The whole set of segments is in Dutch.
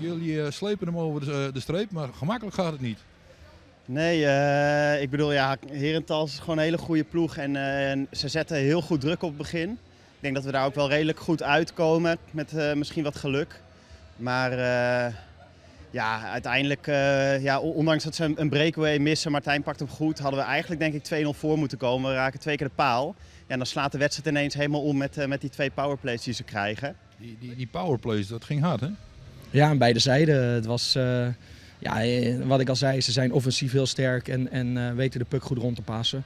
Jullie slepen hem over de streep, maar gemakkelijk gaat het niet. Nee, ik bedoel, ja, Herentals is gewoon een hele goede ploeg en ze zetten heel goed druk op het begin. Ik denk dat we daar ook wel redelijk goed uitkomen, met misschien wat geluk. Maar ja, uiteindelijk, ondanks dat ze een breakaway missen, Martijn pakt hem goed, hadden we eigenlijk denk ik 2-0 voor moeten komen. We raken 2 keer de paal. Ja, en dan slaat de wedstrijd ineens helemaal om met die 2 powerplays die ze krijgen. Die powerplays, dat ging hard, hè? Ja, aan beide zijden. Het was, wat ik al zei, ze zijn offensief heel sterk en weten de puck goed rond te passen.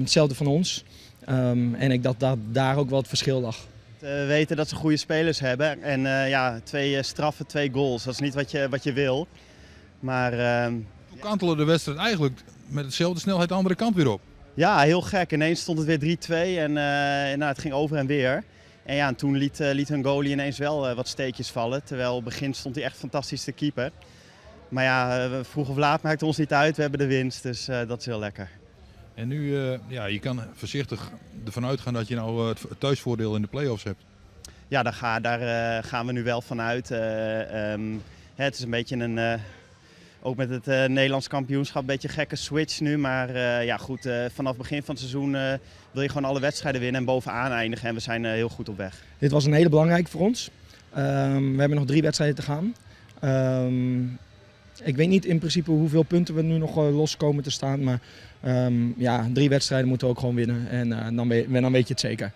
Hetzelfde van ons. En ik dacht dat daar ook wel het verschil lag. We weten dat ze goede spelers hebben en 2 straffen, 2 goals. Dat is niet wat je wil. Maar Toen kantelde de wedstrijd eigenlijk met dezelfde snelheid de andere kant weer op. ja, heel gek. Ineens stond het weer 3-2 en het ging over en weer. En ja, en toen liet hun goalie ineens wel wat steekjes vallen. Terwijl op het begin stond hij echt fantastisch te keeper. Maar ja, vroeg of laat maakt het ons niet uit. We hebben de winst, dus dat is heel lekker. En nu, je kan voorzichtig ervan uitgaan dat je nou het thuisvoordeel in de play-offs hebt. Ja, daar gaan we nu wel vanuit. Het is een beetje ook met het Nederlands kampioenschap, een beetje een gekke switch nu. Maar vanaf het begin van het seizoen wil je gewoon alle wedstrijden winnen en bovenaan eindigen. En we zijn heel goed op weg. Dit was een hele belangrijke voor ons. We hebben nog 3 wedstrijden te gaan. Ik weet niet in principe hoeveel punten we nu nog los komen te staan. Maar 3 wedstrijden moeten we ook gewoon winnen. En dan weet je het zeker.